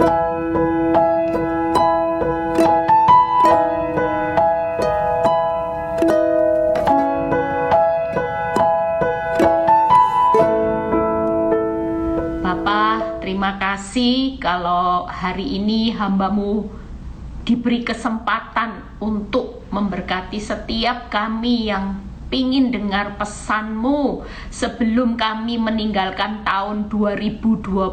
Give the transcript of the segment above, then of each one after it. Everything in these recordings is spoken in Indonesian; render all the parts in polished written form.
Terima kasih kalau hari ini hamba-Mu diberi kesempatan untuk memberkati setiap kami yang ingin dengar pesan-Mu sebelum kami meninggalkan tahun 2022.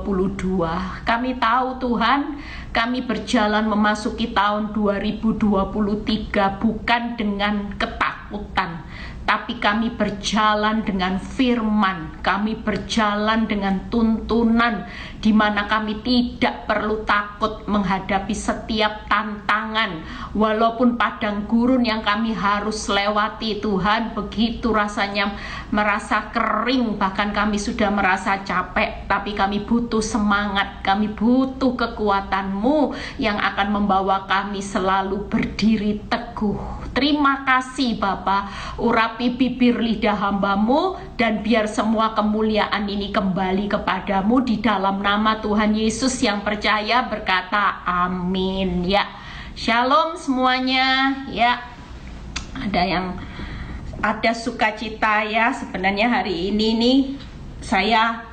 Kami tahu Tuhan, kami berjalan memasuki tahun 2023 bukan dengan ketakutan, tapi kami berjalan dengan firman, kami berjalan dengan tuntunan, di mana kami tidak perlu takut menghadapi setiap tantangan. Walaupun padang gurun yang kami harus lewati, Tuhan, begitu rasanya merasa kering, bahkan kami sudah merasa capek, tapi kami butuh semangat, kami butuh kekuatan-Mu yang akan membawa kami selalu berdiri teguh. Terima kasih Bapa, urapi bibir lidah hamba-Mu, dan biar semua kemuliaan ini kembali kepadamu. Di dalam nama Tuhan Yesus yang percaya berkata amin. Ya, shalom semuanya. Ya, ada sukacita ya. Sebenarnya hari ini nih saya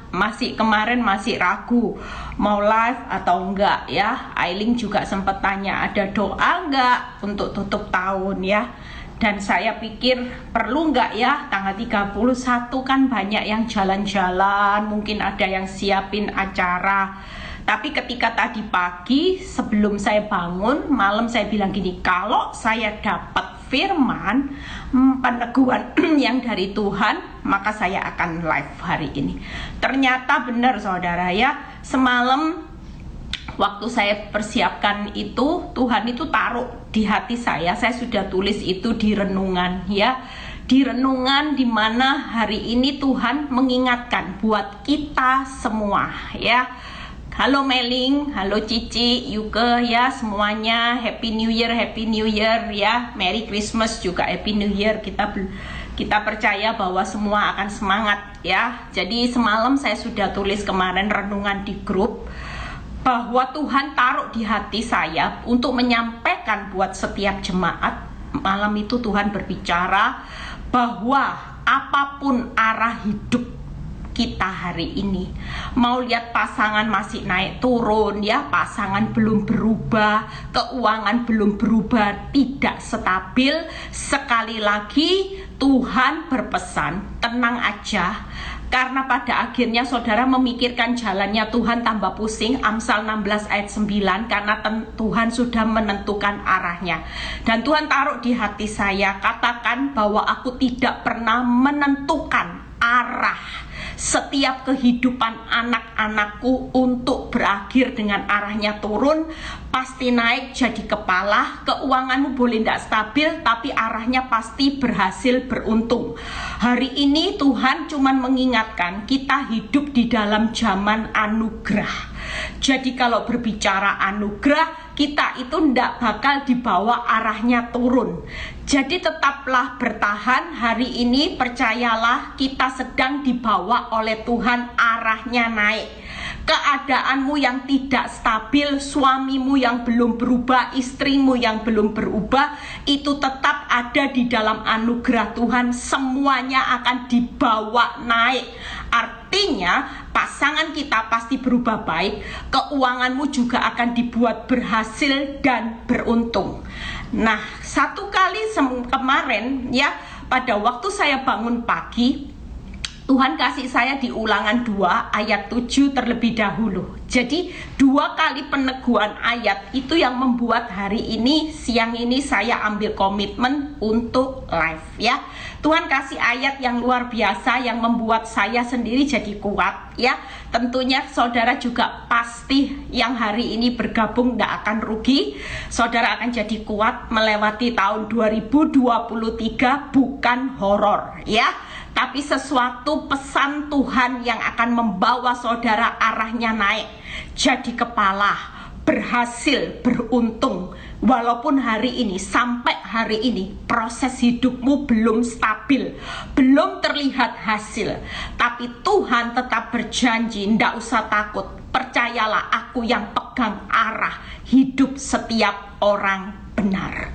kemarin masih ragu mau live atau enggak ya. Ailing juga sempat tanya ada doa enggak untuk tutup tahun ya. Dan saya pikir perlu enggak ya, tanggal 31 kan banyak yang jalan-jalan, mungkin ada yang siapin acara. Tapi ketika tadi pagi sebelum saya bangun, malam saya bilang gini, kalau saya dapat firman, peneguhan yang dari Tuhan, maka saya akan live hari ini. Ternyata benar saudara ya, semalam waktu saya persiapkan itu, Tuhan itu taruh di hati saya sudah tulis itu di renungan ya. Di renungan dimana hari ini Tuhan mengingatkan buat kita semua ya. Halo Meling, halo Cici, Yuke ya, semuanya Happy New Year ya. Merry Christmas juga, Happy New Year. Kita percaya bahwa semua akan semangat ya. Jadi semalam saya sudah tulis kemarin renungan di grup bahwa Tuhan taruh di hati saya untuk menyampaikan buat setiap jemaat. Malam itu Tuhan berbicara bahwa apapun arah hidup kita hari ini, mau lihat pasangan masih naik turun ya, pasangan belum berubah, keuangan belum berubah, tidak stabil, sekali lagi Tuhan berpesan tenang aja, karena pada akhirnya saudara memikirkan jalannya Tuhan tambah pusing. Amsal 16 ayat 9, karena Tuhan sudah menentukan arahnya. Dan Tuhan taruh di hati saya, katakan bahwa aku tidak pernah menentukan arah setiap kehidupan anak-anakku untuk berakhir dengan arahnya turun, pasti naik jadi kepala. Keuanganmu boleh tidak stabil, tapi arahnya pasti berhasil beruntung. Hari ini Tuhan cuma mengingatkan kita hidup di dalam zaman anugerah. Jadi kalau berbicara anugerah, kita itu tidak bakal dibawa arahnya turun. Jadi tetaplah bertahan hari ini, percayalah kita sedang dibawa oleh Tuhan arahnya naik. Keadaanmu yang tidak stabil, suamimu yang belum berubah, istrimu yang belum berubah, itu tetap ada di dalam anugerah Tuhan. Semuanya akan dibawa naik. Artinya pasangan kita pasti berubah baik, keuanganmu juga akan dibuat berhasil dan beruntung. Nah, satu kali kemarin ya, pada waktu saya bangun pagi, Tuhan kasih saya di Ulangan 2 ayat 7 terlebih dahulu. Jadi 2 kali peneguhan ayat itu yang membuat hari ini, siang ini saya ambil komitmen untuk live ya. Tuhan kasih ayat yang luar biasa yang membuat saya sendiri jadi kuat ya. Tentunya saudara juga pasti yang hari ini bergabung tidak akan rugi. Saudara akan jadi kuat melewati tahun 2023 bukan horor ya, tapi sesuatu pesan Tuhan yang akan membawa saudara arahnya naik, jadi kepala, berhasil, beruntung. Walaupun hari ini, sampai hari ini proses hidupmu belum stabil, belum terlihat hasil, tapi Tuhan tetap berjanji, ndak usah takut, Percayalah, aku yang pegang arah hidup setiap orang benar.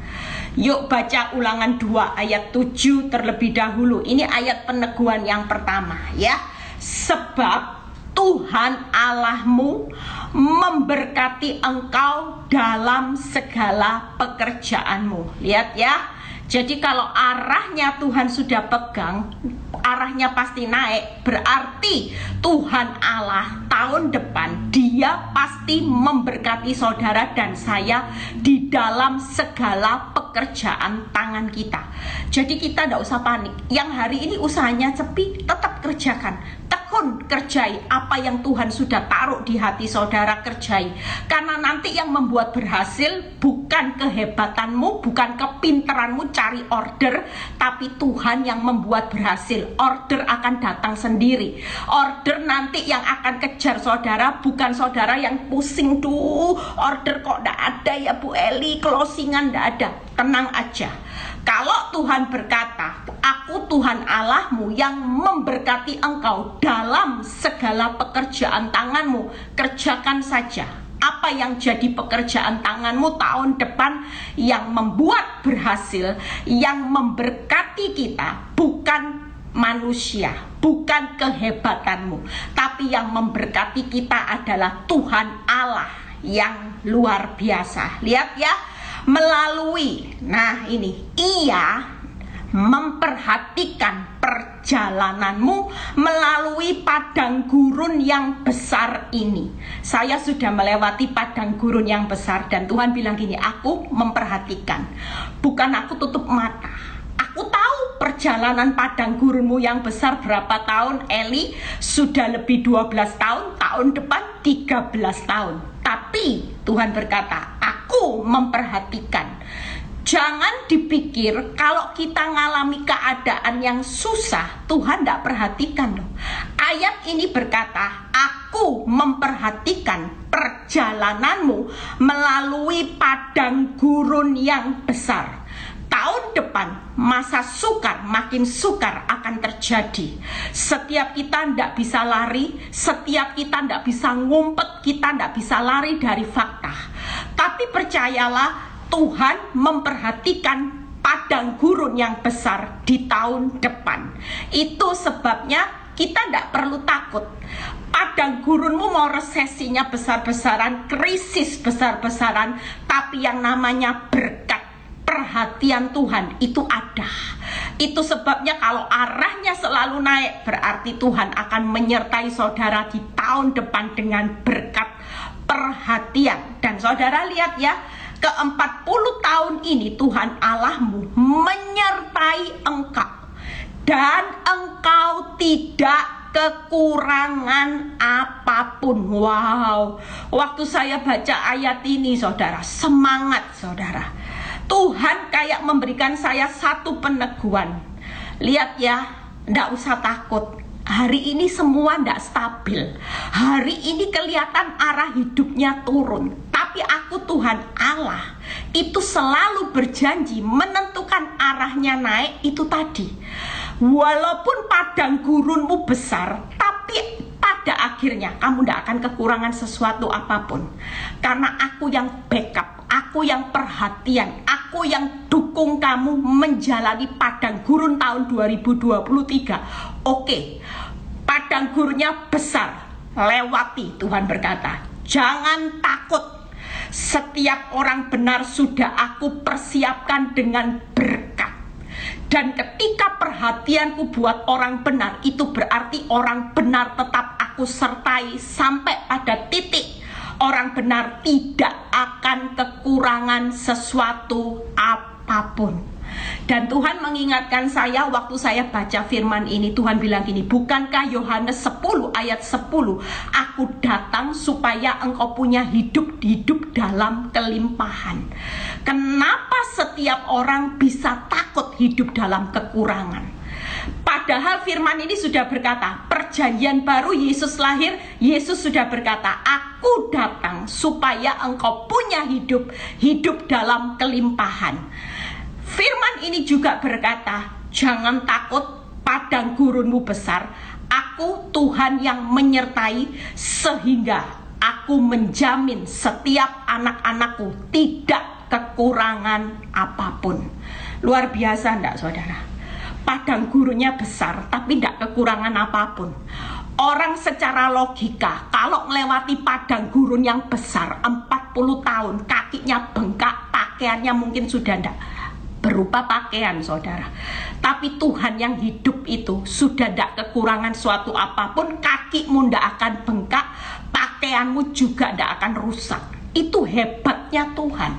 Yuk baca Ulangan 2 ayat 7 terlebih dahulu. Ini ayat peneguhan yang pertama ya. Sebab Tuhan Allahmu memberkati engkau dalam segala pekerjaanmu. Lihat ya. Jadi kalau arahnya Tuhan sudah pegang, arahnya pasti naik. Berarti Tuhan Allah tahun depan Dia pasti memberkati saudara dan saya di dalam segala pekerjaan tangan kita. Jadi kita tidak usah panik. Yang hari ini usahanya sepi, tetap kerjakan. Tekun kerjai apa yang Tuhan sudah taruh di hati saudara, kerjai. Karena nanti yang membuat berhasil bukan kehebatanmu, bukan kepintaranmu cari order, tapi Tuhan yang membuat berhasil. Order akan datang sendiri. Order nanti yang akan kejar saudara, bukan saudara yang pusing tuh. Order kok tidak ada ya Bu Eli, closingan tidak ada. Tenang aja. Kalau Tuhan berkata, aku Tuhan Allahmu yang memberkati engkau dalam segala pekerjaan tanganmu, kerjakan saja. Apa yang jadi pekerjaan tanganmu tahun depan yang membuat berhasil, yang memberkati kita, bukan manusia, bukan kehebatanmu, tapi yang memberkati kita adalah Tuhan Allah yang luar biasa. Lihat ya, melalui, nah ini, Ia memperhatikan perjalananmu melalui padang gurun yang besar ini. Saya sudah melewati padang gurun yang besar dan Tuhan bilang gini, aku memperhatikan, bukan aku tutup mata. Aku tahu perjalanan padang gurunmu yang besar berapa tahun, Eli? Sudah lebih 12 tahun, tahun depan 13 tahun. Tapi Tuhan berkata, aku memperhatikan. Jangan dipikir kalau kita ngalami keadaan yang susah, Tuhan tidak perhatikan loh. Ayat ini berkata, aku memperhatikan perjalananmu melalui padang gurun yang besar. Tahun depan masa sukar, makin sukar akan terjadi. Setiap kita tidak bisa lari, setiap kita tidak bisa ngumpet, kita tidak bisa lari dari fakta. Tapi percayalah, Tuhan memperhatikan padang gurun yang besar di tahun depan. Itu sebabnya kita tidak perlu takut. Padang gurunmu mau resesinya besar-besaran, krisis besar-besaran, tapi yang namanya berkat, perhatian Tuhan itu ada. Itu sebabnya kalau arahnya selalu naik, berarti Tuhan akan menyertai saudara di tahun depan dengan berkat perhatian. Dan saudara lihat ya, ke-40 tahun ini Tuhan Allahmu menyertai engkau, dan engkau tidak kekurangan apapun. Wow, waktu saya baca ayat ini saudara, semangat saudara. Tuhan kayak memberikan saya satu peneguhan. Lihat ya, tidak usah takut. Hari ini semua tidak stabil. Hari ini kelihatan arah hidupnya turun. Tapi aku Tuhan Allah itu selalu berjanji menentukan arahnya naik itu tadi. Walaupun padang gurunmu besar, tapi pada akhirnya kamu tidak akan kekurangan sesuatu apapun. Karena aku yang backup, aku yang perhatian, aku yang dukung kamu menjalani padang gurun tahun 2023. Oke, padang gurunnya besar, lewati. Tuhan berkata, jangan takut. Setiap orang benar sudah aku persiapkan dengan berkat. Dan ketika perhatianku buat orang benar, itu berarti orang benar tetap aku sertai sampai pada titik orang benar tidak akan kekurangan sesuatu apapun. Dan Tuhan mengingatkan saya waktu saya baca firman ini, Tuhan bilang gini, bukankah Yohanes 10 ayat 10, aku datang supaya engkau punya hidup dalam kelimpahan. Kenapa setiap orang bisa takut hidup dalam kekurangan? Padahal firman ini sudah berkata, perjanjian baru Yesus lahir, Yesus sudah berkata, aku datang supaya engkau punya hidup dalam kelimpahan. Firman ini juga berkata, jangan takut, padang gurunmu besar, aku Tuhan yang menyertai sehingga aku menjamin setiap anak-anakku tidak kekurangan apapun. Luar biasa enggak saudara? Padang gurunnya besar tapi tidak kekurangan apapun. Orang secara logika kalau melewati padang gurun yang besar 40 tahun, kakinya bengkak, pakaiannya mungkin sudah tidak berupa pakaian saudara. Tapi Tuhan yang hidup itu sudah tidak kekurangan suatu apapun. Kakimu tidak akan bengkak, pakaianmu juga tidak akan rusak. Itu hebatnya Tuhan.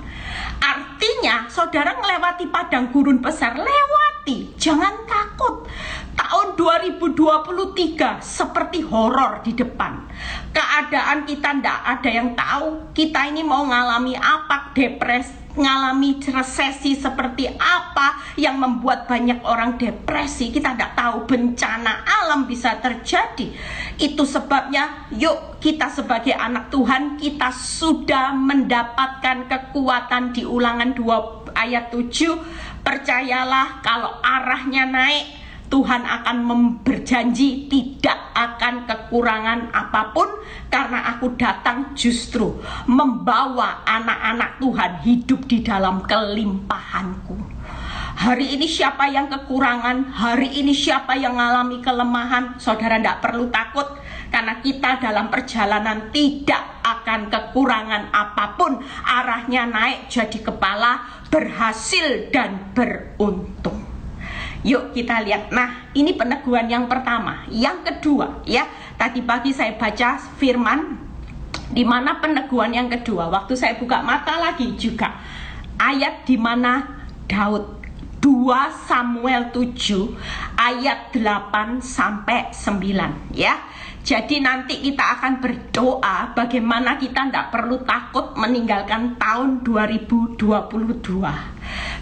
Artinya saudara melewati padang gurun besar, lewati, jangan takut. Tahun 2023 seperti horor di depan. Keadaan kita tidak ada yang tahu. Kita ini mau ngalami apa, depresi, ngalami resesi seperti apa yang membuat banyak orang depresi. Kita tidak tahu, bencana alam bisa terjadi. Itu sebabnya yuk kita sebagai anak Tuhan, kita sudah mendapatkan kekuatan di Ulangan 2 ayat 7. Percayalah kalau arahnya naik, Tuhan akan berjanji tidak akan kekurangan apapun, karena aku datang justru membawa anak-anak Tuhan hidup di dalam kelimpahanku. Hari ini siapa yang kekurangan, hari ini siapa yang mengalami kelemahan, saudara tidak perlu takut, karena kita dalam perjalanan tidak akan kekurangan apapun. Arahnya naik jadi kepala, berhasil dan beruntung. Yuk kita lihat. Nah, ini peneguhan yang pertama. Yang kedua, ya, tadi pagi saya baca firman, di mana peneguhan yang kedua, waktu saya buka mata lagi juga ayat di mana Daud, 2 Samuel 7 ayat 8 sampai 9, ya. Jadi nanti kita akan berdoa bagaimana kita tidak perlu takut meninggalkan tahun 2022.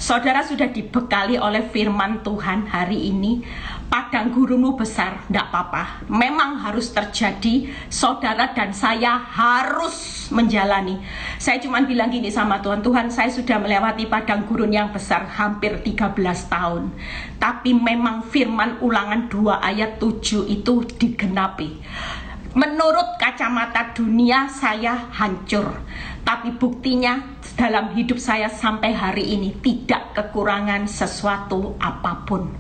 Saudara sudah dibekali oleh firman Tuhan hari ini. Padang gurunmu besar, tidak apa-apa. Memang harus terjadi. Saudara dan saya harus menjalani. Saya cuma bilang gini sama Tuhan, Tuhan saya sudah melewati padang gurun yang besar hampir 13 tahun. Tapi memang firman Ulangan 2 ayat 7 itu digenapi. Menurut kacamata dunia saya hancur, tapi buktinya dalam hidup saya sampai hari ini tidak kekurangan sesuatu apapun.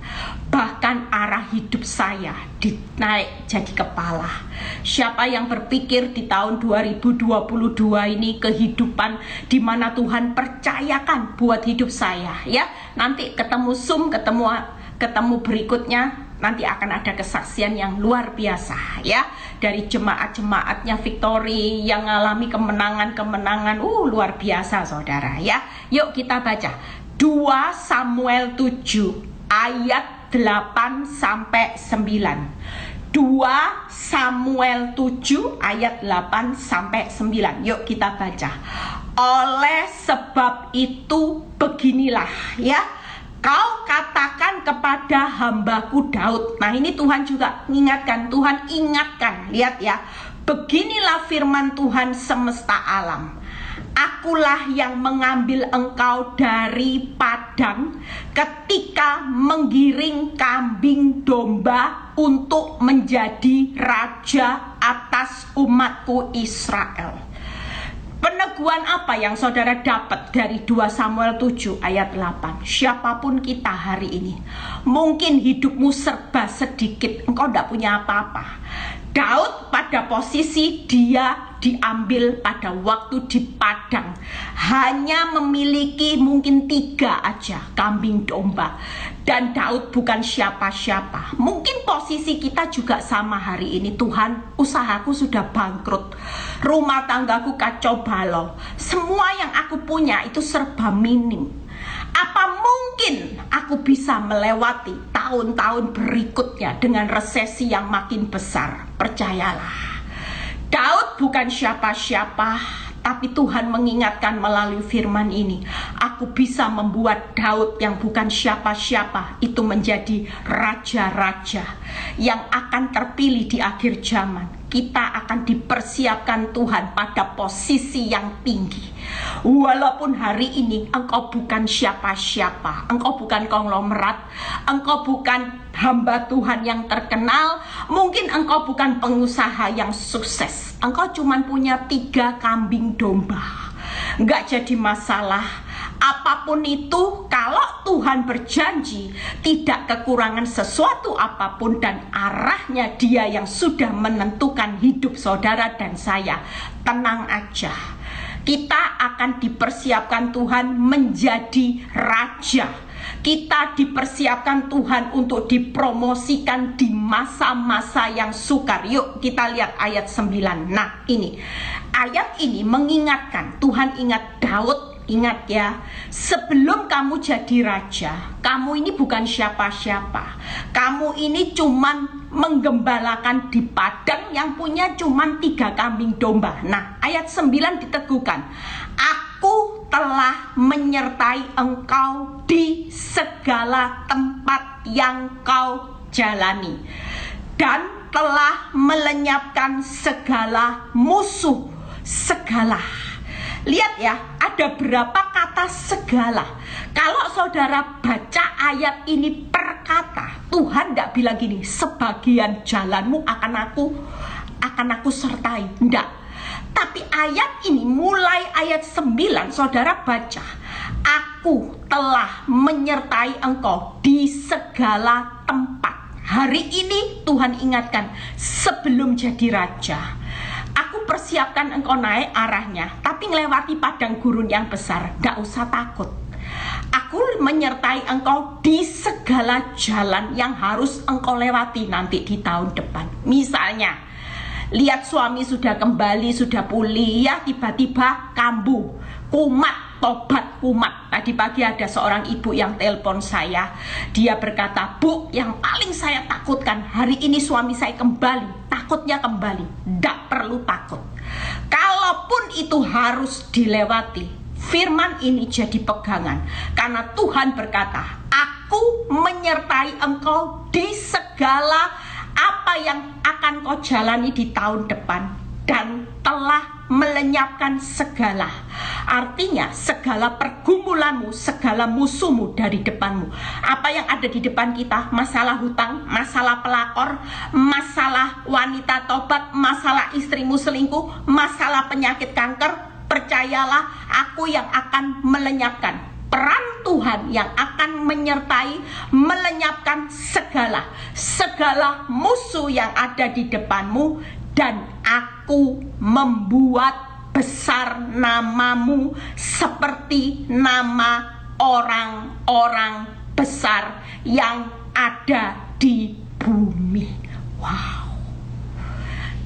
Bahkan arah hidup saya dinaik jadi kepala. Siapa yang berpikir di tahun 2022 ini kehidupan di mana Tuhan percayakan buat hidup saya, ya. Nanti ketemu Zoom, ketemu berikutnya, nanti akan ada kesaksian yang luar biasa, ya, dari jemaat-jemaatnya Victory yang mengalami kemenangan-kemenangan luar biasa saudara, ya. Yuk kita baca 2 Samuel 7 ayat 8 sampai 9. 2 Samuel 7 ayat 8 sampai 9. Yuk kita baca. Oleh sebab itu beginilah, ya, kau katakan kepada hambaku Daud. Nah, ini Tuhan juga mengingatkan, Tuhan ingatkan. Lihat ya, beginilah firman Tuhan semesta alam. Akulah yang mengambil engkau dari padang ketika menggiring kambing domba untuk menjadi raja atas umatku Israel. Peneguhan apa yang saudara dapat dari 2 Samuel 7 ayat 8? Siapapun kita hari ini, mungkin hidupmu serba sedikit, engkau tidak punya apa-apa. Daud pada posisi dia diambil pada waktu di padang, hanya memiliki mungkin 3 aja kambing domba. Dan Daud bukan siapa-siapa. Mungkin posisi kita juga sama hari ini. Tuhan, usahaku sudah bangkrut, rumah tanggaku kacau balau, semua yang aku punya itu serba minim. Apa mungkin aku bisa melewati tahun-tahun berikutnya dengan resesi yang makin besar? Percayalah, Daud bukan siapa-siapa, tapi Tuhan mengingatkan melalui firman ini, aku bisa membuat Daud yang bukan siapa-siapa itu menjadi raja-raja yang akan terpilih di akhir zaman. kita akan dipersiapkan Tuhan pada posisi yang tinggi. Walaupun hari ini engkau bukan siapa-siapa, engkau bukan konglomerat, engkau bukan hamba Tuhan yang terkenal, mungkin engkau bukan pengusaha yang sukses, engkau cuma punya 3 kambing domba. Nggak jadi masalah. Apapun itu, kalau Tuhan berjanji tidak kekurangan sesuatu apapun, dan arahnya Dia yang sudah menentukan hidup saudara dan saya, tenang aja. Kita akan dipersiapkan Tuhan menjadi raja. Kita dipersiapkan Tuhan untuk dipromosikan di masa-masa yang sukar. Yuk kita lihat ayat 9. Nah ini, ayat ini mengingatkan, Tuhan ingat Daud. Ingat ya, sebelum kamu jadi raja, kamu ini bukan siapa-siapa. Kamu ini cuman menggembalakan di padang yang punya cuman 3 kambing domba. Nah, ayat 9 diteguhkan. Aku telah menyertai engkau di segala tempat yang kau jalani, dan telah melenyapkan segala musuh, segala. Lihat ya, ada berapa kata segala. Kalau saudara baca ayat ini per kata, Tuhan tidak bilang gini, sebagian jalanmu akan aku sertai. Tidak. Tapi ayat ini mulai ayat 9, saudara baca, aku telah menyertai engkau di segala tempat. Hari ini Tuhan ingatkan, sebelum jadi raja, aku persiapkan engkau naik arahnya, tapi melewati padang gurun yang besar, gak usah takut. Aku menyertai engkau di segala jalan yang harus engkau lewati nanti di tahun depan. Misalnya, lihat suami sudah kembali, sudah pulih, ya tiba-tiba kambuh, kumat, tobat kumat. Tadi pagi ada seorang ibu yang telepon saya. Dia berkata, Bu, yang paling saya takutkan hari ini suami saya kembali. Takutnya kembali. Tidak perlu takut. Kalaupun itu harus dilewati, firman ini jadi pegangan. Karena Tuhan berkata, aku menyertai engkau di segala apa yang akan kau jalani di tahun depan, dan telah melenyapkan segala. Artinya segala pergumulanmu, segala musuhmu dari depanmu. Apa yang ada di depan kita, masalah hutang, masalah pelakor, masalah wanita tobat, masalah istrimu selingkuh, masalah penyakit kanker, percayalah aku yang akan melenyapkan. Peran Tuhan yang akan menyertai, melenyapkan segala musuh yang ada di depanmu, dan aku membuat besar namamu seperti nama orang-orang besar yang ada di bumi. Wow.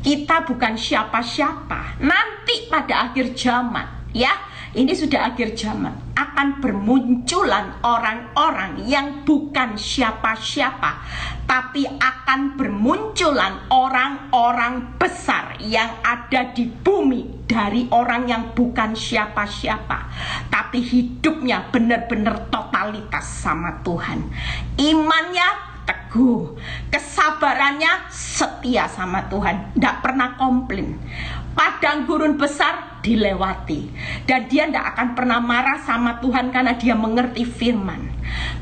Kita bukan siapa-siapa. Nanti pada akhir zaman, ya, ini sudah akhir zaman, akan bermunculan orang-orang yang bukan siapa-siapa, tapi akan bermunculan orang-orang besar yang ada di bumi dari orang yang bukan siapa-siapa, tapi hidupnya benar-benar totalitas sama Tuhan. Imannya teguh, kesabarannya setia sama Tuhan, tidak pernah komplain. Padang gurun besar dilewati, dan dia tidak akan pernah marah sama Tuhan karena dia mengerti firman.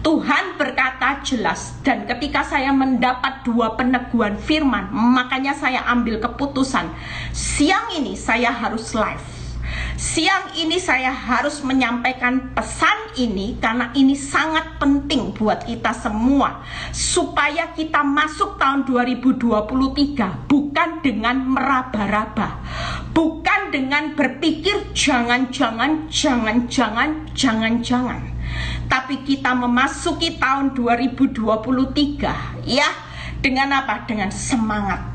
Tuhan berkata jelas, dan ketika saya mendapat 2 peneguhan firman, makanya saya ambil keputusan, siang ini saya harus live. Siang ini saya harus menyampaikan pesan ini karena ini sangat penting buat kita semua, supaya kita masuk tahun 2023 bukan dengan meraba-raba, bukan dengan berpikir jangan-jangan, tapi kita memasuki tahun 2023 ya, dengan apa? Dengan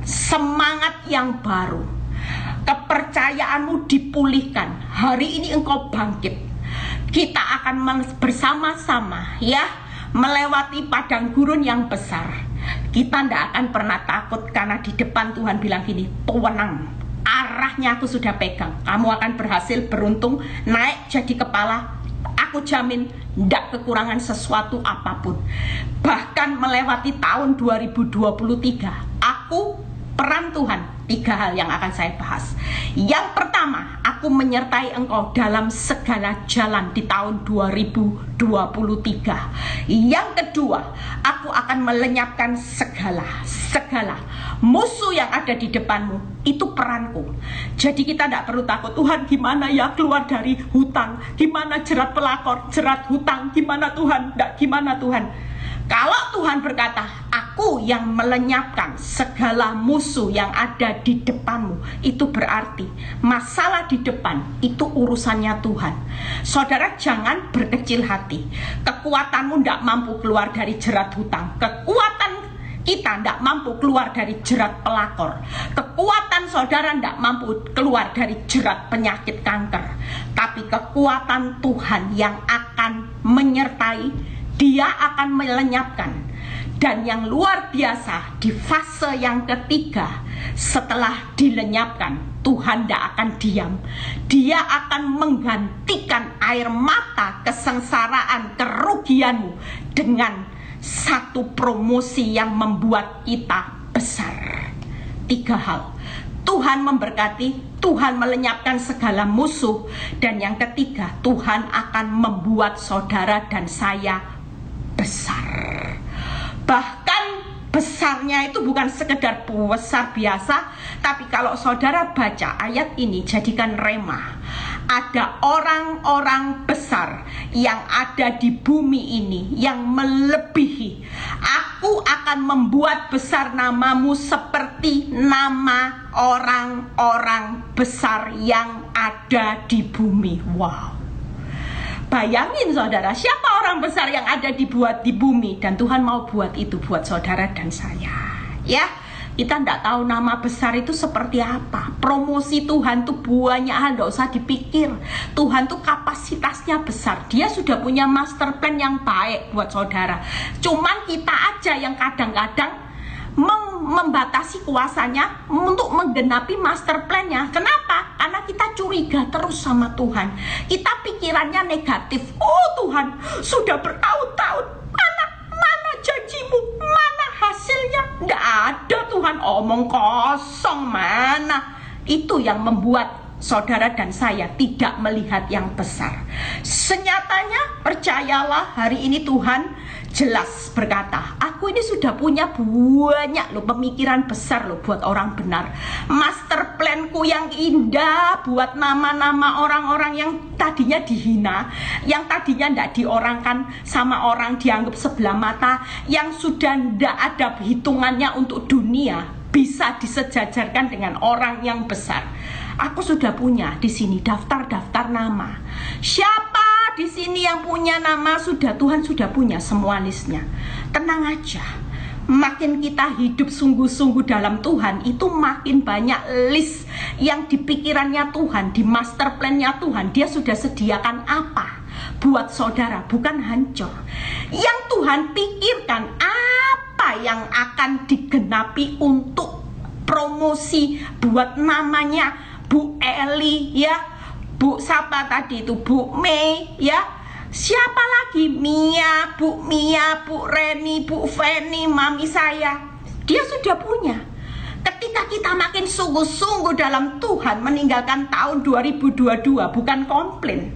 semangat yang baru. Kepercayaanmu dipulihkan. Hari ini engkau bangkit. Kita akan bersama-sama ya melewati padang gurun yang besar. Kita tidak akan pernah takut karena di depan Tuhan bilang gini, tenang, arahnya aku sudah pegang. Kamu akan berhasil, beruntung, naik jadi kepala. Aku jamin tidak kekurangan sesuatu apapun. Bahkan melewati tahun 2023, aku Peran Tuhan, 3 hal yang akan saya bahas. Yang pertama, aku menyertai engkau dalam segala jalan di tahun 2023. Yang kedua, aku akan melenyapkan segala musuh yang ada di depanmu. Itu peranku. Jadi kita tidak perlu takut, Tuhan gimana ya keluar dari hutang, gimana jerat pelakor, jerat hutang, gimana Tuhan, tidak gimana Tuhan. Kalau Tuhan berkata, aku yang melenyapkan segala musuh yang ada di depanmu, itu berarti masalah di depan itu urusannya Tuhan. Saudara jangan berkecil hati. Kekuatanmu tidak mampu keluar dari jerat hutang. Kekuatan kita tidak mampu keluar dari jerat pelakor. Kekuatan saudara tidak mampu keluar dari jerat penyakit kanker. Tapi kekuatan Tuhan yang akan menyertai, Dia akan melenyapkan. Dan yang luar biasa, di fase yang ketiga, setelah dilenyapkan, Tuhan tidak akan diam. Dia akan menggantikan air mata kesengsaraan, kerugianmu dengan satu promosi yang membuat kita besar. 3 hal. Tuhan memberkati, Tuhan melenyapkan segala musuh, dan yang ketiga, Tuhan akan membuat saudara dan saya besar. Bahkan besarnya itu bukan sekedar besar biasa, tapi kalau saudara baca ayat ini, jadikan rema. Ada orang-orang besar yang ada di bumi ini yang melebihi. Aku akan membuat besar namamu seperti nama orang-orang besar yang ada di bumi. Wow. Bayangin saudara, siapa orang besar yang ada di bumi, dan Tuhan mau buat itu buat saudara dan saya. Ya, kita tidak tahu nama besar itu seperti apa. Promosi Tuhan tuh banyak hal, tidak usah dipikir. Tuhan tuh kapasitasnya besar. Dia sudah punya master plan yang baik buat saudara. Cuman kita aja yang kadang-kadang membatasi kuasanya untuk menggenapi master plan-nya. Kenapa? Karena kita curiga terus sama Tuhan. Kita pikirannya negatif. Oh Tuhan, sudah bertahun-tahun, mana janjimu, mana hasilnya? Nggak ada Tuhan, omong kosong mana. Itu yang membuat saudara dan saya tidak melihat yang besar. Senyatanya, percayalah, hari ini Tuhan jelas berkata, aku ini sudah punya banyak loh pemikiran besar loh buat orang benar. Master planku yang indah buat nama-nama orang-orang yang tadinya dihina, yang tadinya tidak diorangkan sama orang, dianggap sebelah mata, yang sudah tidak ada hitungannya untuk dunia, bisa disejajarkan dengan orang yang besar. Aku sudah punya di sini daftar-daftar nama. Siapa di sini yang punya nama? Tuhan sudah punya semua listnya. Tenang aja. Makin kita hidup sungguh-sungguh dalam Tuhan, itu makin banyak list yang di pikirannya Tuhan, di master plan-nya Tuhan. Dia sudah sediakan apa buat saudara, bukan hancur. Yang Tuhan pikirkan apa yang akan digenapi untuk promosi buat namanya Bu Eli, ya, Bu siapa tadi itu, Bu Mei, ya, siapa lagi, Mia, Bu Reni, Bu Feni, mami saya. Dia sudah punya. Ketika kita makin sungguh-sungguh dalam Tuhan, meninggalkan tahun 2022, bukan komplain.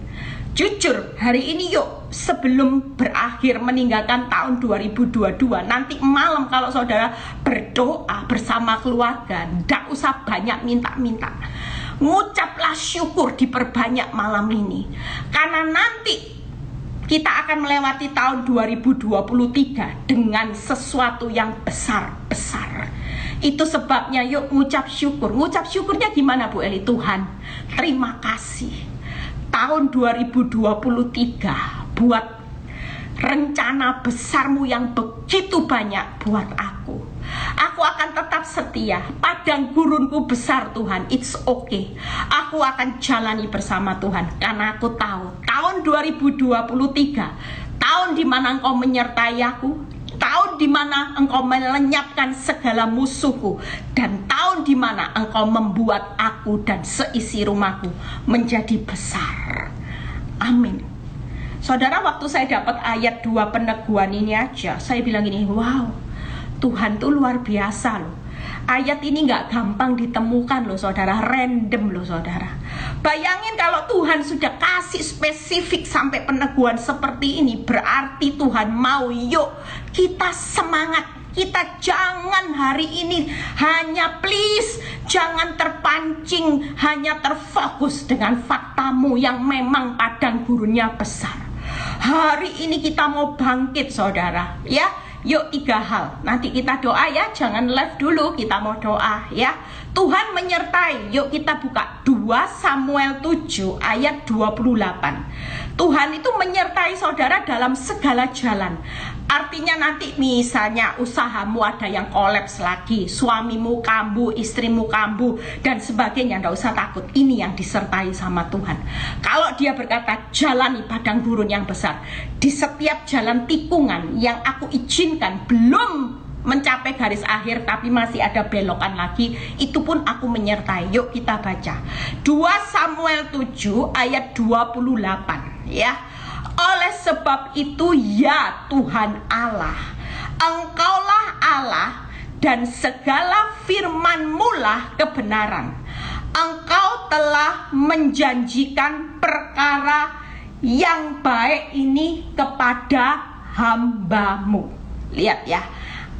Jujur, hari ini yuk, sebelum berakhir meninggalkan tahun 2022, nanti malam kalau saudara berdoa bersama keluarga, tidak usah banyak minta-minta. Ngucaplah syukur, diperbanyak malam ini. Karena nanti kita akan melewati tahun 2023 dengan sesuatu yang besar-besar. Itu sebabnya yuk ngucap syukur. Ngucap syukurnya gimana Bu Eli? Tuhan, terima kasih. Tahun 2023 buat rencana besarmu yang begitu banyak buat aku. Aku akan tetap setia. Padang gurunku besar Tuhan, it's okay. Aku akan jalani bersama Tuhan. Karena aku tahu tahun 2023, tahun dimana Engkau menyertai aku, tahun dimana Engkau melenyapkan segala musuhku, dan tahun dimana Engkau membuat aku dan seisi rumahku menjadi besar. Amin. Saudara, waktu saya dapat ayat 2 peneguhan ini aja, saya bilang gini, wow, Tuhan tuh luar biasa loh. Ayat ini nggak gampang ditemukan loh saudara, random loh saudara. Bayangin kalau Tuhan sudah kasih spesifik sampai peneguhan seperti ini, berarti Tuhan mau yuk kita semangat. Kita jangan hari ini hanya please jangan terpancing, hanya terfokus dengan faktamu yang memang padang gurunnya besar. Hari ini kita mau bangkit saudara, ya. Yuk 3 hal, nanti kita doa ya, jangan live dulu, kita mau doa ya. Tuhan menyertai, yuk kita buka 2 Samuel 7 ayat 28. Tuhan itu menyertai saudara dalam segala jalan. Artinya nanti misalnya usahamu ada yang kolaps lagi, suamimu kambuh, istrimu kambuh dan sebagainya, nggak usah takut, ini yang disertai sama Tuhan. Kalau dia berkata jalani padang gurun yang besar, di setiap jalan tikungan yang aku izinkan belum mencapai garis akhir tapi masih ada belokan lagi, itu pun aku menyertai. Yuk kita baca 2 Samuel 7 ayat 28 ya. Oleh sebab itu ya Tuhan Allah, Engkaulah Allah dan segala firman-Mu lah kebenaran. Engkau telah menjanjikan perkara yang baik ini kepada hamba-Mu. Lihat ya,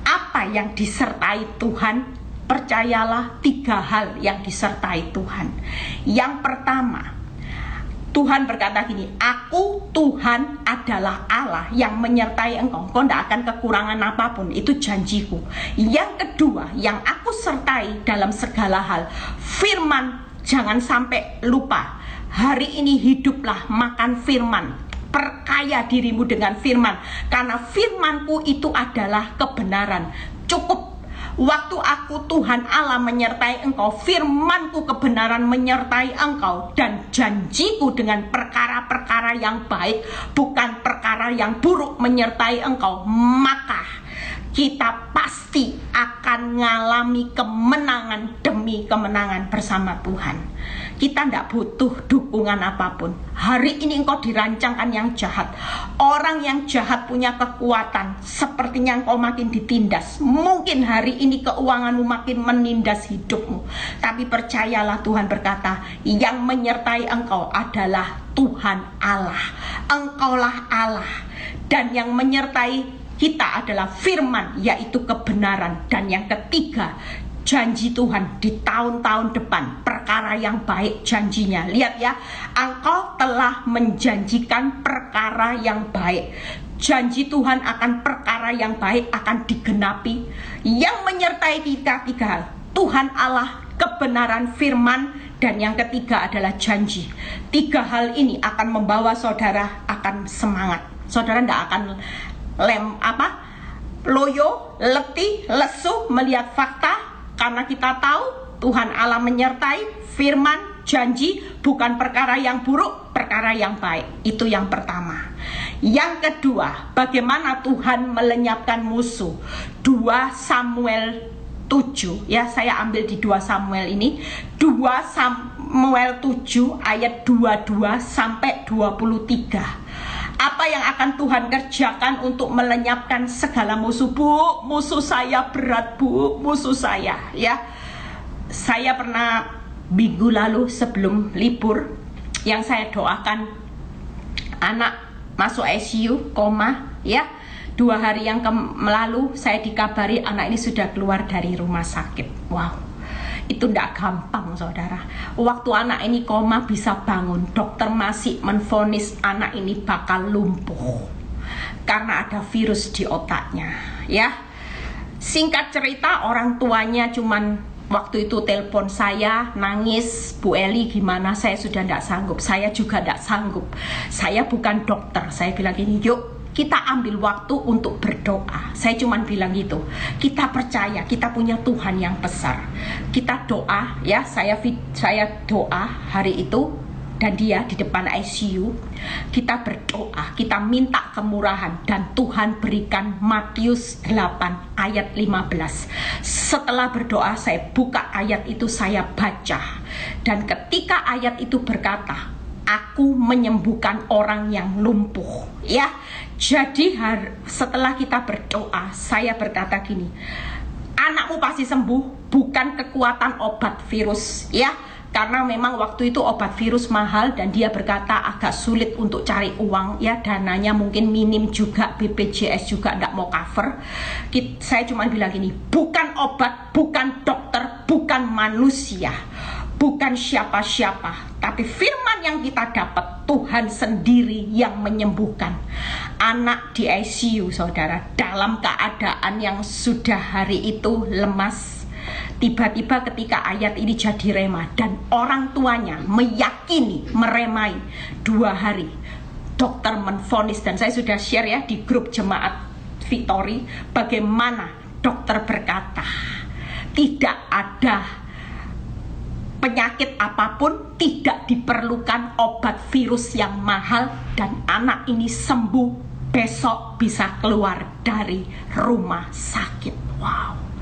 apa yang disertai Tuhan? Percayalah 3 hal yang disertai Tuhan. Yang pertama, Tuhan berkata gini, aku Tuhan adalah Allah yang menyertai engkau. Engkau tidak akan kekurangan apapun, itu janjiku. Yang kedua, yang aku sertai dalam segala hal, firman, jangan sampai lupa. Hari ini hiduplah makan firman, perkaya dirimu dengan firman, karena firmanku itu adalah kebenaran. Cukup. Waktu aku Tuhan Allah menyertai engkau, firmanku kebenaran menyertai engkau, dan janjiku dengan perkara-perkara yang baik, bukan perkara yang buruk menyertai engkau, maka kita pasti akan mengalami kemenangan demi kemenangan bersama Tuhan. Kita tidak butuh dukungan apapun. Hari ini engkau dirancangkan yang jahat. Orang yang jahat punya kekuatan. Sepertinya engkau makin ditindas. Mungkin hari ini keuanganmu makin menindas hidupmu. Tapi percayalah, Tuhan berkata, yang menyertai engkau adalah Tuhan Allah. Engkaulah Allah. Dan yang menyertai kita adalah firman, yaitu kebenaran. Dan yang ketiga, janji Tuhan di tahun-tahun depan, perkara yang baik janjinya. Lihat ya, engkau telah menjanjikan perkara yang baik. Janji Tuhan akan perkara yang baik akan digenapi. Yang menyertai kita 3 hal, Tuhan Allah, kebenaran firman, dan yang ketiga adalah janji. 3 hal ini akan membawa saudara akan semangat. Saudara tidak akan loyo, letih, lesu melihat fakta, karena kita tahu Tuhan Allah menyertai, firman, janji, bukan perkara yang buruk, perkara yang baik. Itu yang pertama. Yang kedua, bagaimana Tuhan melenyapkan musuh. 2 Samuel 7 ya, saya ambil di 2 Samuel ini, 2 Samuel 7 ayat 22 sampai 23. Apa yang akan Tuhan kerjakan untuk melenyapkan segala musuh? Bu, musuh saya berat, Bu, musuh saya ya. Saya pernah minggu lalu sebelum libur, yang saya doakan anak masuk ICU, koma ya. 2 hari yang lalu saya dikabari anak ini sudah keluar dari rumah sakit. Wow, itu tidak gampang saudara. Waktu anak ini koma bisa bangun, dokter masih menvonis anak ini bakal lumpuh karena ada virus di otaknya ya. Singkat cerita, orang tuanya cuman waktu itu telepon saya, nangis, Bu Eli gimana, saya sudah tidak sanggup. Saya juga tidak sanggup, saya bukan dokter. Saya bilang gini, yuk kita ambil waktu untuk berdoa. Saya cuma bilang gitu. Kita percaya kita punya Tuhan yang besar. Kita doa ya, saya doa hari itu dan dia di depan ICU. Kita berdoa, kita minta kemurahan, dan Tuhan berikan Matius 8 ayat 15. Setelah berdoa saya buka ayat itu, saya baca. Dan ketika ayat itu berkata, aku menyembuhkan orang yang lumpuh ya. Jadi setelah kita berdoa, saya berkata gini, anakmu pasti sembuh, bukan kekuatan obat virus ya. Karena memang waktu itu obat virus mahal dan dia berkata agak sulit untuk cari uang ya, dananya mungkin minim juga, BPJS juga tidak mau cover. Saya cuma bilang gini, bukan obat, bukan dokter, bukan manusia, bukan siapa-siapa, tapi firman yang kita dapat, Tuhan sendiri yang menyembuhkan. Anak di ICU saudara, dalam keadaan yang sudah hari itu lemas, tiba-tiba ketika ayat ini jadi rema dan orang tuanya meyakini, meremai 2 hari, dokter menvonis, dan saya sudah share ya di grup jemaat Victory bagaimana dokter berkata tidak ada penyakit apapun, tidak diperlukan obat virus yang mahal, dan anak ini sembuh, besok bisa keluar dari rumah sakit. Wow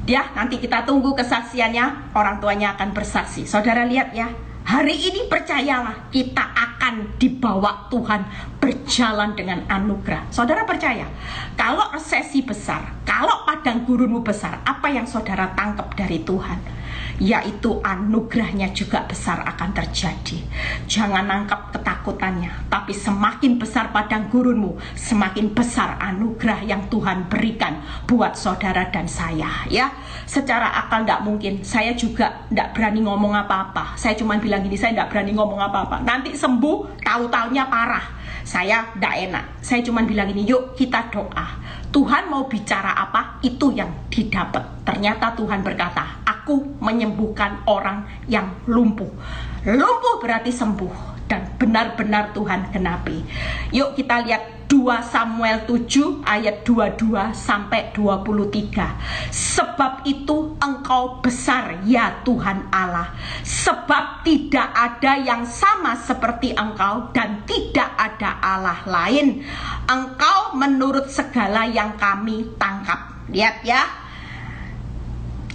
ya, nanti kita tunggu kesaksiannya, orang tuanya akan bersaksi. Saudara lihat ya, hari ini percayalah, kita akan dibawa Tuhan berjalan dengan anugerah. Saudara percaya, kalau resesi besar, kalau padang gurunmu besar, apa yang saudara tangkap dari Tuhan? Yaitu anugerahnya juga besar akan terjadi. Jangan nangkap ketakutannya, tapi semakin besar padang gurunmu, semakin besar anugerah yang Tuhan berikan buat saudara dan saya ya. Secara akal tidak mungkin, saya juga tidak berani ngomong apa-apa. Saya cuma bilang gini, saya tidak berani ngomong apa-apa, nanti sembuh tahu-taunya parah, saya tidak enak. Saya cuma bilang gini, yuk kita doa, Tuhan mau bicara apa, itu yang didapat. Ternyata Tuhan berkata, aku menyembuhkan orang yang lumpuh. Lumpuh berarti sembuh, dan benar-benar Tuhan genapi. Yuk kita lihat 2 Samuel 7 ayat 22 sampai 23. Sebab itu engkau besar ya Tuhan Allah, sebab tidak ada yang sama seperti engkau dan tidak ada Allah lain. Engkau menurut segala yang kami tangkap. Lihat ya,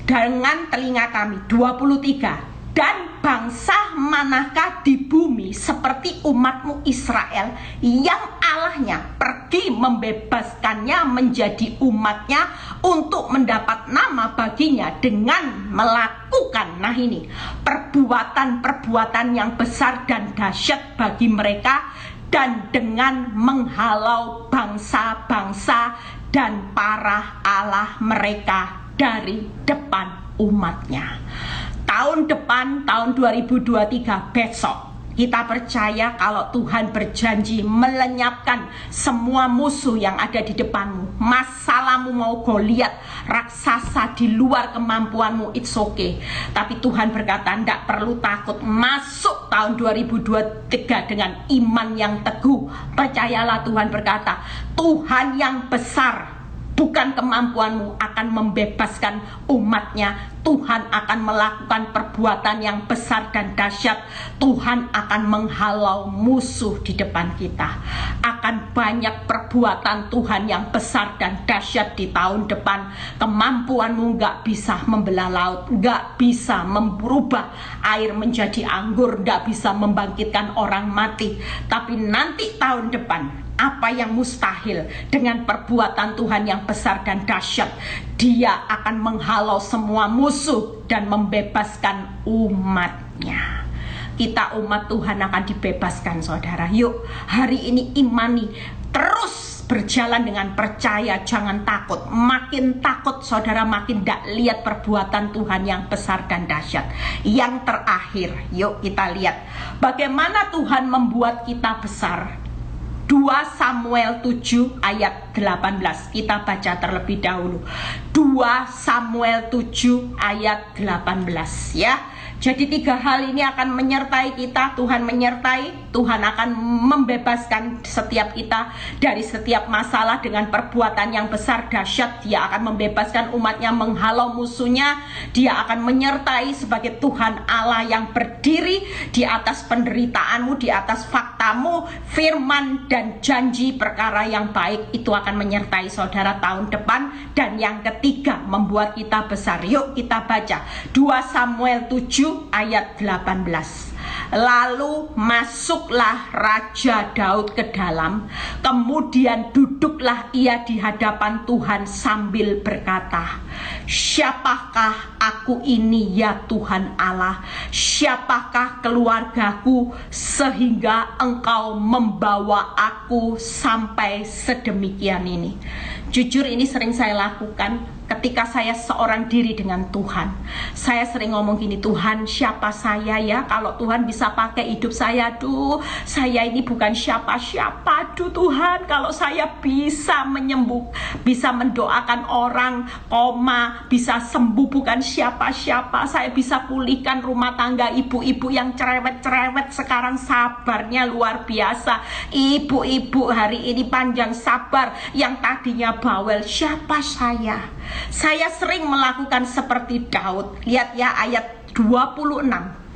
dengan telinga kami. 23. Dan bangsa manakah di bumi seperti umatmu Israel, yang Allahnya pergi membebaskannya menjadi umatnya untuk mendapat nama baginya dengan melakukan, nah ini, perbuatan-perbuatan yang besar dan dahsyat bagi mereka, dan dengan menghalau bangsa-bangsa dan para Allah mereka dari depan umatnya. Tahun depan, tahun 2023 besok, kita percaya kalau Tuhan berjanji melenyapkan semua musuh yang ada di depanmu. Masalahmu mau Goliat, raksasa di luar kemampuanmu, it's okay. Tapi Tuhan berkata, tidak perlu takut. Masuk tahun 2023 dengan iman yang teguh. Percayalah, Tuhan berkata, Tuhan yang besar, bukan kemampuanmu, akan membebaskan umatnya. Tuhan akan melakukan perbuatan yang besar dan dahsyat. Tuhan akan menghalau musuh di depan kita. Akan banyak perbuatan Tuhan yang besar dan dahsyat di tahun depan. Kemampuanmu gak bisa membelah laut, gak bisa merubah air menjadi anggur, gak bisa membangkitkan orang mati. Tapi nanti tahun depan, apa yang mustahil dengan perbuatan Tuhan yang besar dan dahsyat, Dia akan menghalau semua musuh dan membebaskan umatnya. Kita umat Tuhan akan dibebaskan saudara. Yuk hari ini imani, terus berjalan dengan percaya, jangan takut. Makin takut saudara, makin tidak lihat perbuatan Tuhan yang besar dan dahsyat. Yang terakhir, yuk kita lihat bagaimana Tuhan membuat kita besar. 2 Samuel 7 ayat 18. Kita baca terlebih dahulu. 2 Samuel 7 ayat 18 ya. Jadi 3 hal ini akan menyertai kita. Tuhan menyertai, Tuhan akan membebaskan setiap kita dari setiap masalah dengan perbuatan yang besar dahsyat. Dia akan membebaskan umatnya, menghalau musuhnya. Dia akan menyertai sebagai Tuhan Allah yang berdiri di atas penderitaanmu, di atas faktamu, firman dan janji perkara yang baik itu akan menyertai saudara tahun depan. Dan yang ketiga, membuat kita besar. Yuk kita baca 2 Samuel 7 7 ayat 18. Lalu masuklah Raja Daud ke dalam, kemudian duduklah ia di hadapan Tuhan sambil berkata, siapakah aku ini ya Tuhan Allah? Siapakah keluargaku sehingga engkau membawa aku sampai sedemikian ini? Jujur ini sering saya lakukan ketika saya seorang diri dengan Tuhan. Saya sering ngomong gini, Tuhan siapa saya ya? Kalau Tuhan bisa pakai hidup saya, aduh saya ini bukan siapa-siapa. Aduh Tuhan, kalau saya bisa bisa mendoakan orang koma, bisa sembuh bukan siapa-siapa. Saya bisa pulihkan rumah tangga ibu-ibu yang cerewet-cerewet, sekarang sabarnya luar biasa. Ibu-ibu hari ini panjang sabar, yang tadinya bawel, siapa saya? Saya sering melakukan seperti Daud. Lihat ya ayat 26,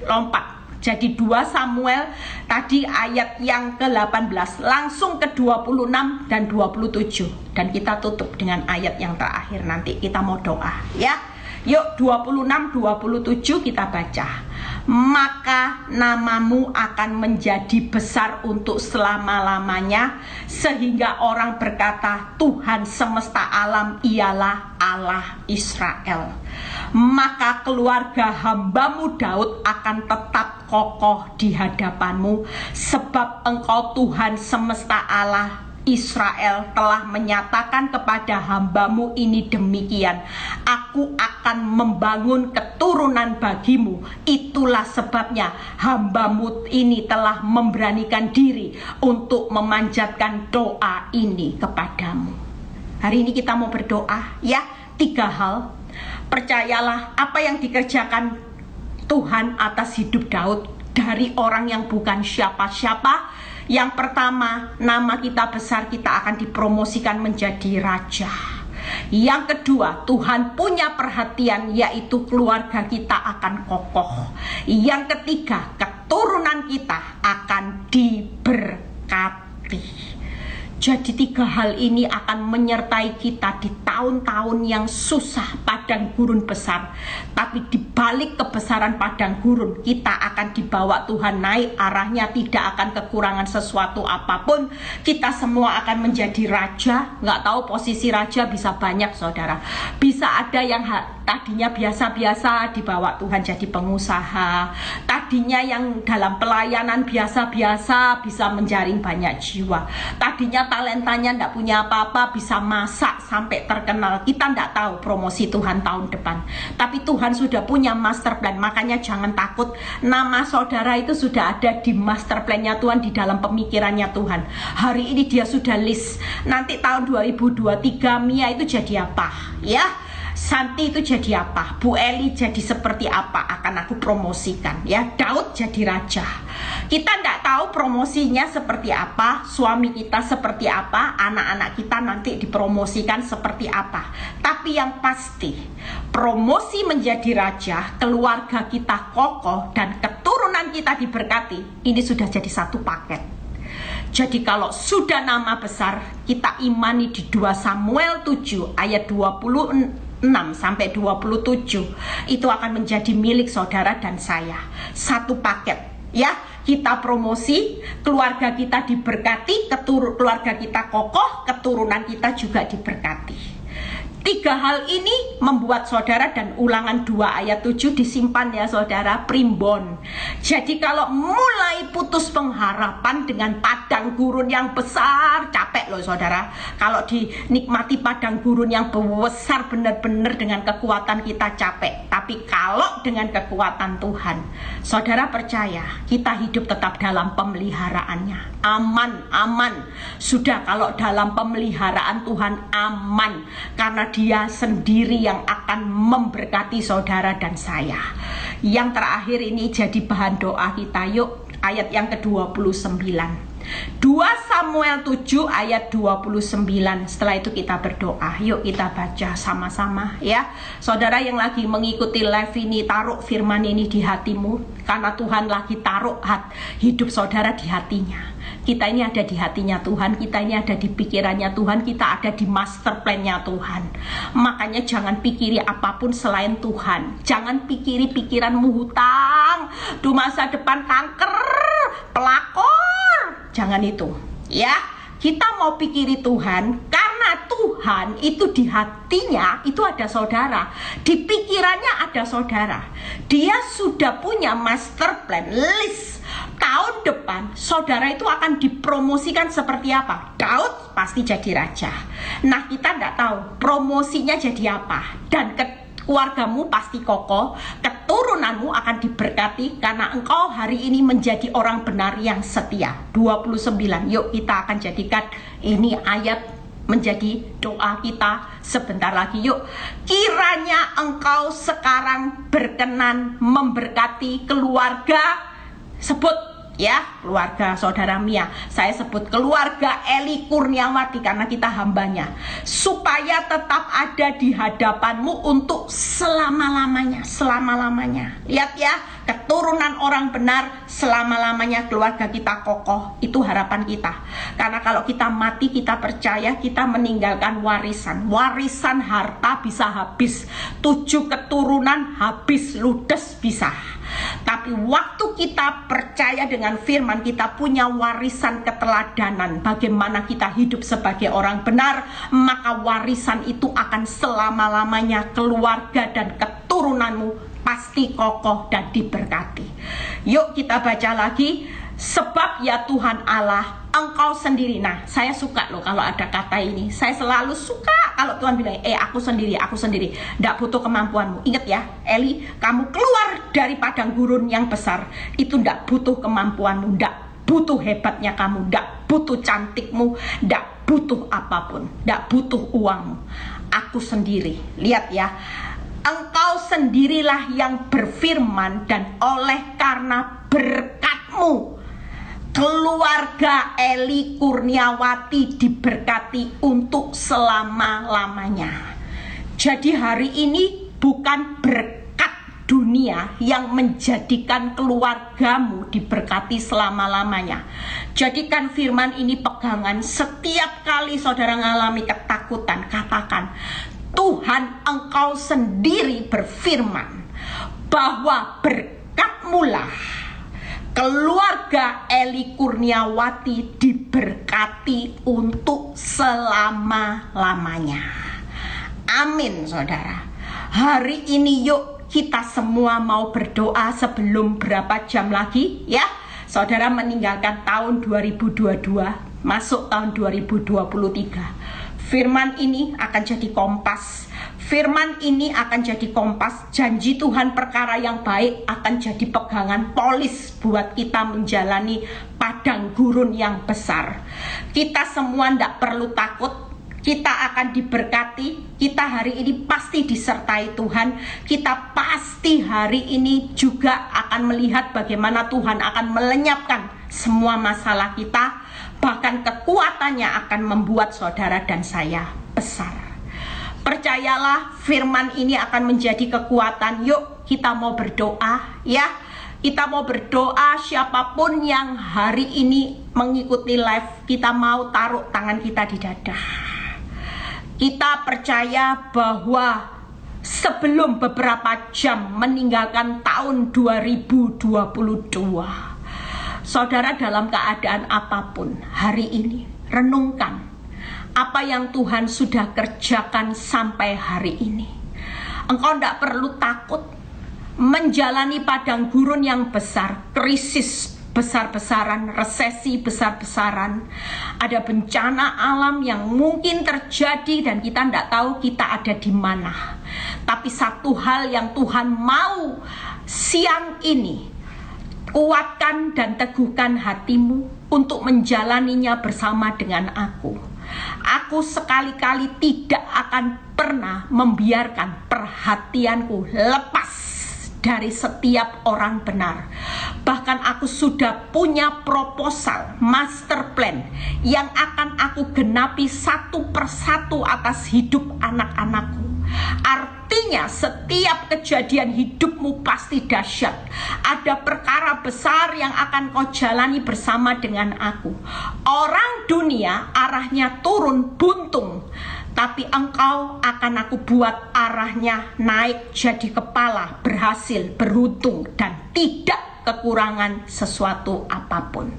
lompat. Jadi 2 Samuel tadi ayat yang ke-18 langsung ke 26 dan 27. Dan kita tutup dengan ayat yang terakhir, nanti kita mau doa ya. Yuk 26, 27 kita baca. Maka namamu akan menjadi besar untuk selama-lamanya, sehingga orang berkata Tuhan semesta alam ialah Allah Israel. Maka keluarga hambamu Daud akan tetap kokoh di hadapanmu, sebab engkau Tuhan semesta Allah Israel telah menyatakan kepada hambamu ini demikian, aku akan membangun keturunan bagimu. Itulah sebabnya hambamu ini telah memberanikan diri untuk memanjatkan doa ini kepadamu. Hari ini kita mau berdoa ya, 3 hal. Percayalah apa yang dikerjakan Tuhan atas hidup Daud dari orang yang bukan siapa-siapa. Yang pertama, nama kita besar, kita akan dipromosikan menjadi raja. Yang kedua, Tuhan punya perhatian, yaitu keluarga kita akan kokoh. Yang ketiga, keturunan kita akan diberkati. Jadi 3 hal ini akan menyertai kita di tahun-tahun yang susah, padang gurun besar. Tapi di balik kebesaran padang gurun, kita akan dibawa Tuhan naik, arahnya tidak akan kekurangan sesuatu apapun. Kita semua akan menjadi raja. Nggak tahu posisi raja bisa banyak saudara. Bisa ada yang tadinya biasa-biasa dibawa Tuhan jadi pengusaha. Tadinya yang dalam pelayanan biasa-biasa bisa menjaring banyak jiwa. Tadinya talentanya enggak punya apa-apa bisa masak sampai terkenal. Kita enggak tahu promosi Tuhan tahun depan, tapi Tuhan sudah punya master plan. Makanya jangan takut, nama saudara itu sudah ada di master plan-nya Tuhan, di dalam pemikirannya Tuhan. Hari ini dia sudah list, nanti tahun 2023 Mia itu jadi apa ya, Santi itu jadi apa, Bu Eli jadi seperti apa, akan aku promosikan ya. Daud jadi raja. Kita tidak tahu promosinya seperti apa, suami kita seperti apa, anak-anak kita nanti dipromosikan seperti apa. Tapi yang pasti, promosi menjadi raja, keluarga kita kokoh, dan keturunan kita diberkati. Ini sudah jadi satu paket. Jadi kalau sudah nama besar, kita imani di 2 Samuel 7 ayat 26 sampai 27 itu akan menjadi milik saudara dan saya. Satu paket ya, kita promosi, keluarga kita diberkati, keluarga kita kokoh, keturunan kita juga diberkati. 3 hal ini membuat saudara, dan Ulangan 2 ayat 7 disimpan ya saudara, primbon. Jadi kalau mulai putus pengharapan dengan padang gurun yang besar, capek loh saudara. Kalau dinikmati padang gurun yang besar benar-benar dengan kekuatan kita capek. Tapi kalau dengan kekuatan Tuhan, saudara percaya kita hidup tetap dalam pemeliharaannya. Aman, aman. Sudah, kalau dalam pemeliharaan Tuhan aman, karena Dia sendiri yang akan memberkati saudara dan saya. Yang terakhir ini jadi bahan doa kita. Yuk, ayat yang ke-29. 2 Samuel 7 ayat 29. Setelah itu kita berdoa. Yuk kita baca sama-sama ya. Saudara yang lagi mengikuti live ini, taruh firman ini di hatimu, karena Tuhan lagi taruh hidup saudara di hatinya. Kita ini ada di hatinya Tuhan, kita ini ada di pikirannya Tuhan, kita ada di master plan-nya Tuhan. Makanya jangan pikiri apapun selain Tuhan. Jangan pikiri pikiranmu hutang, di masa depan kanker, pelakor. Jangan itu, ya. Kita mau pikiri Tuhan, karena Tuhan itu di hatinya itu ada saudara, di pikirannya ada saudara. Dia sudah punya master plan list. Tahun depan saudara itu akan dipromosikan seperti apa. Daud pasti jadi raja. Nah, kita tidak tahu promosinya jadi apa. Dan keluargamu pasti kokoh, keturunanmu akan diberkati karena engkau hari ini menjadi orang benar yang setia. 29. Yuk kita akan jadikan ini ayat menjadi doa kita sebentar lagi. Yuk, kiranya engkau sekarang berkenan memberkati keluarga, sebut ya, keluarga saudara Mia, saya sebut keluarga Eli Kurniawati karena kita hambanya, supaya tetap ada di hadapanmu untuk selama-lamanya. Selama-lamanya, lihat ya, keturunan orang benar selama-lamanya, keluarga kita kokoh. Itu harapan kita, karena kalau kita mati, kita percaya kita meninggalkan warisan. Warisan harta bisa habis, 7 keturunan habis, ludes bisa. Tapi waktu kita percaya dengan firman, kita punya warisan keteladanan, bagaimana kita hidup sebagai orang benar, maka warisan itu akan selama-lamanya. Keluarga dan keturunanmu pasti kokoh dan diberkati. Yuk kita baca lagi. Sebab ya Tuhan Allah, engkau sendiri. Nah, saya suka loh kalau ada kata ini. Saya selalu suka kalau Tuhan bilang, aku sendiri, aku sendiri. Tidak butuh kemampuanmu. Ingat ya, Eli, kamu keluar dari padang gurun yang besar. Itu tidak butuh kemampuanmu, tidak butuh hebatnya kamu, tidak butuh cantikmu, tidak butuh apapun, tidak butuh uangmu. Aku sendiri. Lihat ya, engkau sendirilah yang berfirman, dan oleh karena berkat-Mu keluarga Eli Kurniawati diberkati untuk selama-lamanya. Jadi hari ini bukan berkat dunia yang menjadikan keluargamu diberkati selama-lamanya. Jadikan firman ini pegangan. Setiap kali saudara mengalami ketakutan, katakan, Tuhan engkau sendiri berfirman bahwa berkat-Mu lah keluarga Eli Kurniawati diberkati untuk selama-lamanya. Amin, saudara. Hari ini yuk kita semua mau berdoa sebelum berapa jam lagi ya. Saudara meninggalkan tahun 2022, masuk tahun 2023. Firman ini akan jadi kompas. Firman ini akan jadi kompas. Janji Tuhan perkara yang baik akan jadi pegangan polis buat kita menjalani padang gurun yang besar. Kita semua tidak perlu takut. Kita akan diberkati. Kita hari ini pasti disertai Tuhan. Kita pasti hari ini juga akan melihat bagaimana Tuhan akan melenyapkan semua masalah kita. Bahkan kekuatannya akan membuat saudara dan saya besar. Percayalah, firman ini akan menjadi kekuatan. Yuk kita mau berdoa ya. Kita mau berdoa, siapapun yang hari ini mengikuti live, kita mau taruh tangan kita di dada. Kita percaya bahwa sebelum beberapa jam meninggalkan tahun 2022, saudara dalam keadaan apapun hari ini, renungkan apa yang Tuhan sudah kerjakan sampai hari ini. Engkau tidak perlu takut menjalani padang gurun yang besar, krisis besar-besaran, resesi besar-besaran, ada bencana alam yang mungkin terjadi dan kita tidak tahu kita ada di mana. Tapi satu hal yang Tuhan mau siang ini, kuatkan dan teguhkan hatimu untuk menjalaninya bersama dengan aku. Aku sekali-kali tidak akan pernah membiarkan perhatianku lepas dari setiap orang benar. Bahkan aku sudah punya proposal, master plan yang akan aku genapi satu persatu atas hidup anak-anakku. Artinya setiap kejadian hidupmu pasti dahsyat. Ada perkara besar yang akan kau jalani bersama dengan aku. Orang dunia arahnya turun buntung, tapi engkau akan aku buat arahnya naik jadi kepala, berhasil, beruntung, dan tidak kekurangan sesuatu apapun.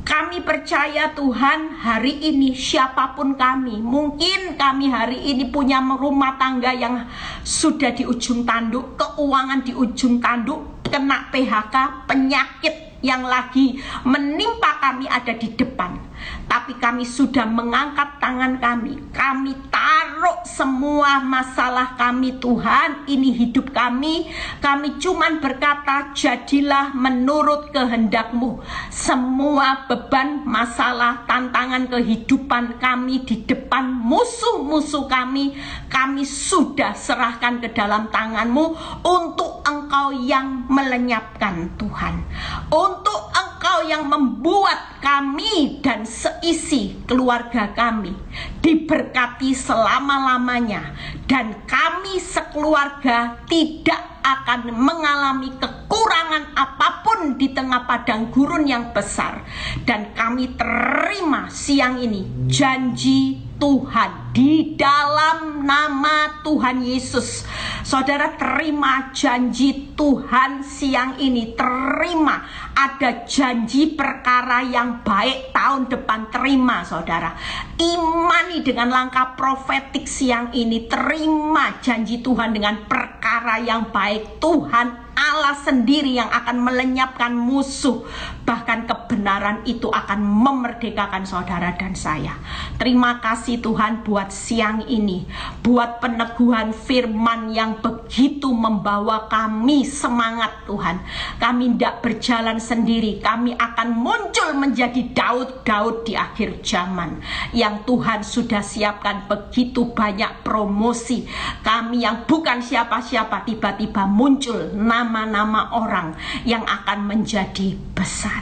Kami percaya Tuhan, hari ini siapapun kami, mungkin kami hari ini punya rumah tangga yang sudah di ujung tanduk, keuangan di ujung tanduk, kena PHK, penyakit yang lagi menimpa kami ada di depan. Tapi kami sudah mengangkat tangan kami taruh semua masalah kami, Tuhan, ini hidup kami cuman berkata, jadilah menurut kehendak-Mu. Semua beban, masalah, tantangan kehidupan kami di depan musuh-musuh kami sudah serahkan ke dalam tangan-Mu, untuk Engkau yang melenyapkan, Tuhan, untuk Engkau yang membuat kami dan seisi keluarga kami diberkati selama-lamanya, dan kami sekeluarga tidak akan mengalami kekurangan apapun di tengah padang gurun yang besar. Dan kami terima siang ini janji Tuhan di dalam nama Tuhan Yesus. Saudara, terima janji Tuhan siang ini. Terima, ada janji perkara yang baik tahun depan. Terima, saudara. Imani dengan langkah profetik siang ini. Terima janji Tuhan dengan perkara yang baik. Tuhan Allah sendiri yang akan melenyapkan musuh. Bahkan kebenaran itu akan memerdekakan saudara dan saya. Terima kasih Tuhan buat siang ini, buat peneguhan firman yang begitu membawa kami semangat, Tuhan. Kami tidak berjalan sendiri, kami akan muncul menjadi Daud-Daud di akhir zaman yang Tuhan sudah siapkan. Begitu banyak promosi, kami yang bukan siapa-siapa tiba-tiba muncul nama-nama orang yang akan menjadi besar.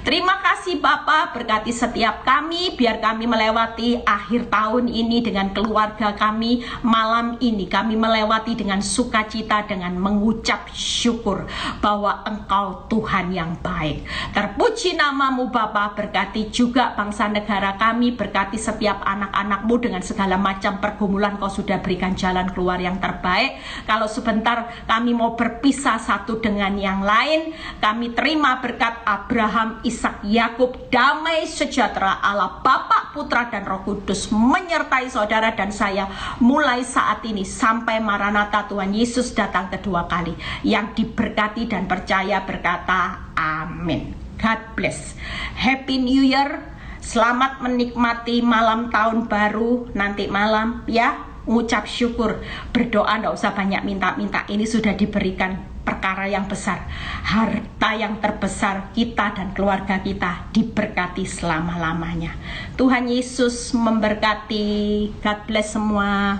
Terima kasih Bapa, berkati setiap kami, biar kami melewati akhir tahun ini dengan keluarga kami. Malam ini kami melewati dengan sukacita, dengan mengucap syukur bahwa Engkau Tuhan yang baik. Terpuji namamu Bapa, berkati juga bangsa negara kami, berkati setiap anak-anak-Mu dengan segala macam pergumulan. Kau sudah berikan jalan keluar yang terbaik. Kalau sebentar kami mau berpisah satu dengan yang lain, kami terima berkat Abraham, Ishak, Yakub, damai sejahtera Allah Bapa, Putra dan Roh Kudus menyertai saudara dan saya mulai saat ini sampai Maranatha Tuhan Yesus datang kedua kali. Yang diberkati dan percaya berkata amin. God bless. Happy New Year. Selamat menikmati malam tahun baru nanti malam ya. Ngucap syukur, berdoa, tidak usah banyak minta-minta. Ini sudah diberikan perkara yang besar, harta yang terbesar. Kita dan keluarga kita diberkati selama-lamanya. Tuhan Yesus memberkati. God bless semua.